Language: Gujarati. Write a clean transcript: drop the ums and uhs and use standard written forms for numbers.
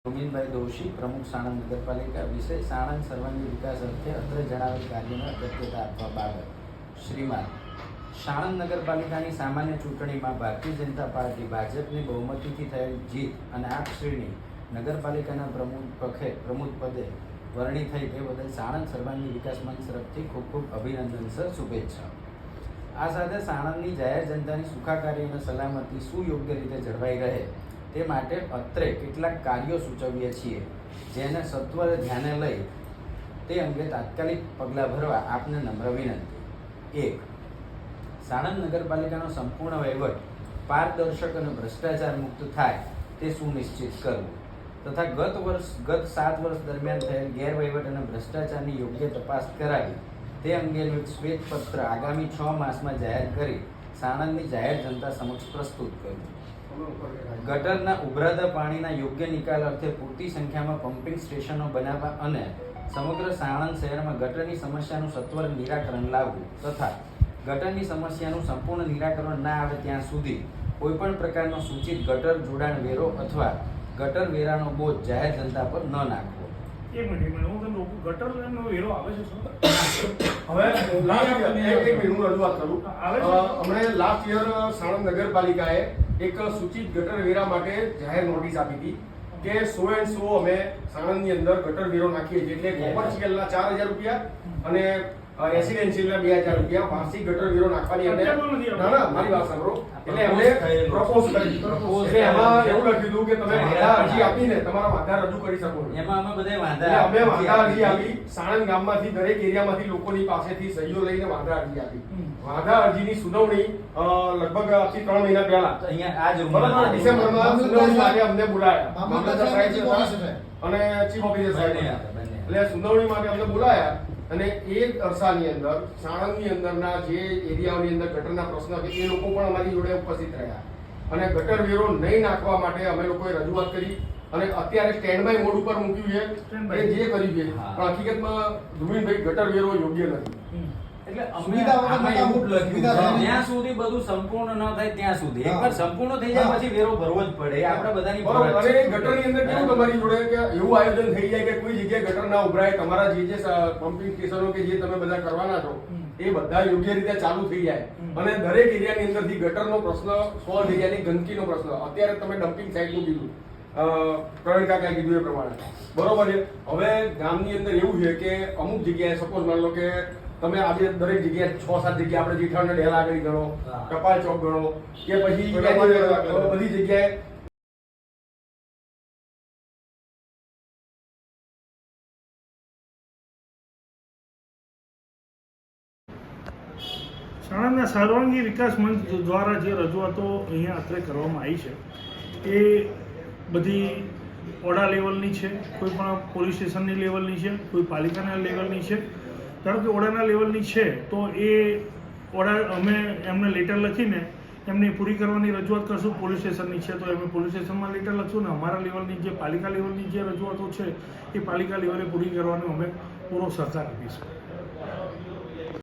ગોવિંદભાઈ દોશી, પ્રમુખ સાણંદ નગરપાલિકા. વિષય સાણંદ સર્વાંગી વિકાસ અર્થે અત્રે જણાવેલ કાર્યોને અગત્યતા આપવા બાબત. શ્રીમાન, સાણંદ નગરપાલિકાની સામાન્ય ચૂંટણીમાં ભારતીય જનતા પાર્ટી ભાજપની બહુમતીથી થયેલ જીત અને આપશ્રીની નગરપાલિકાના પ્રમુખ પદે વરણી થઈ તે બદલ સાણંદ સર્વાંગી વિકાસ મંચ તરફથી ખૂબ ખૂબ અભિનંદન સર, શુભેચ્છા. આ સાથે સાણંદની જાહેર જનતાની સુખાકારી અને સલામતી સુયોગ્ય રીતે જળવાઈ રહે તે માટે અત્રે કેટલાક કાર્યો સૂચવીએ છીએ, જેને સત્વરે ધ્યાને લઈ તે અંગે તાત્કાલિક પગલાં ભરવા આપને નમ્ર વિનંતી. 1. સાણંદ નગરપાલિકાનો સંપૂર્ણ વહીવટ પારદર્શક અને ભ્રષ્ટાચાર મુક્ત થાય તે સુનિશ્ચિત કરવું તથા ગત 7 વર્ષ દરમિયાન થયેલ ગેરવહીવટ અને ભ્રષ્ટાચારની યોગ્ય તપાસ કરાવી તે અંગેનું એક શ્વેતપત્ર આગામી 6 માસમાં જાહેર કરી સાણંદની જાહેર જનતા સમક્ષ પ્રસ્તુત કરવું. ગટરના ઉભરાતા પાણીના યોગ્ય નિકાલ અર્થે પૂરતી સંખ્યામાં પમ્પિંગ સ્ટેશનો બનાવવા અને સમગ્ર સાણંદ શહેરમાં ગટરની સમસ્યાનું સત્વર નિરાકરણ લાવવું તથા ગટરની સમસ્યાનું સંપૂર્ણ નિરાકરણ ના આવે ત્યાં સુધી કોઈપણ પ્રકારનો સૂચિત ગટર જોડાણ વેરો અથવા ગટર વેરાનો બોજ જાહેર જનતા પર ન નાખવો. એક મિનિટ હું તમને ગટરનો વેરો આવે છે હવે એક મિનિટ હું રજૂઆત કરું. હમણાં લાસ્ટ યર સાણંદ નગરપાલિકાએ એક સૂચિત ગટર વેરા માટે જાહેર નોટિસ આપી હતી કે 100 અમે સાણંદની અંદર ગટર વેરો નાખીએ છીએ, એટલે કોમર્શિયલના 4000 રૂપિયા અને રેસિડેન્શિયલના 2000 રૂપિયા વાર્ષિક ગટર વેરો નાખવાની અમને મારી વાત સાંભળો, એટલે અમને પ્રપોઝ કરી. એટલે એમાં એવું લખ્યું હતું કે તમે વાંધા અરજી આપીને તમારા વાંધા રજૂ કરી શકો. એમાં અમે બધા અમે વાંધા અરજી આપી, સાણંદ ગામમાંથી દરેક એરિયામાંથી લોકોની પાસેથી સહીઓ લઈને વાંધા અરજી આપી. વાંધા અરજીની સુનાવણી લગભગ 3 મહિના પહેલા અહીંયા આ જ ડિસેમ્બરમાં સુનાવણી માટે અમને બોલાયા મામલતદાર સાહેબ અને ચીફ ઓફિસર સાહેબ. એટલે સુનાવણી માટે અમને બોલાયા અને એ અરસાની અંદર સાણંદની અંદરના જે એરિયાઓની અંદર ગટરના પ્રશ્ન છે એ લોકો પણ અમારી જોડે ઉપસ્થિત રહ્યા અને ગટર વેરો નહીં નાખવા માટે અમે લોકોએ રજૂઆત કરી અને અત્યારે સ્ટેન્ડ બાય મોડ ઉપર મૂક્યું છે એ જે કર્યું છે, પણ હકીકતમાં ધ્રુવીનભાઈ ગટર વેરો યોગ્ય નથી. એટલે જ્યાં સુધી બધું સંપૂર્ણ ન થાય ત્યાં સુધી, એકવાર સંપૂર્ણ થઈ જાય પછી વેરો ભરવો જ પડે. આપણે બધાની બરોબર. અને ગટરની અંદર કેવું તમારી જોડે કે એવું આયોજન થઈ જાય કે કોઈ જગ્યાએ ગટર ના ઉભરાય, તમારા જે પમ્પિંગ સ્ટેશનો કે જે તમે બધા કરવાના છો એ બધા યોગ્ય રીતે ચાલુ થઈ જાય અને દરેક એરિયાની અંદરથી ગટરનો પ્રશ્ન સોલ્વ થઈ જાય. ગંદકીનો પ્રશ્ન અત્યારે તમે ડમ્પિંગ સાઇટનું કીધું, પ્રવીણ કાકાએ કીધું એ પ્રમાણે બરોબર છે. હવે ગામની અંદર એવું છે કે અમુક જગ્યાએ સપોઝ માની લો કે તમે આજે દરેક જગ્યાએ 6-7 જગ્યાએ આપણે જેઠાણ ડેલા આગળ ગણો, ટપાલ ચોક ગણો કે પછી બધી જગ્યાએ સાણંદના સર્વાંગી વિકાસ મંચ દ્વારા જે રજૂઆતો અહીંયા અત્રે કરવામાં આવી છે એ બધી ઓડા લેવલની છે, કોઈ પણ પોલીસ સ્ટેશનની લેવલની છે, કોઈ પાલિકાના લેવલની છે. ધારો કે ઓડાના લેવલની છે તો એ ઓડા અમે એમને લેટર લખીને એમની પૂરી કરવાની રજૂઆત કરશું. પોલીસ સ્ટેશનની છે તો અમે પોલીસ સ્ટેશનમાં લેટર લખશું ને અમારા લેવલની જે પાલિકા લેવલની જે રજૂઆતો છે એ પાલિકા લેવલે પૂરી કરવાનો અમે પૂરો સહકાર આપીશું.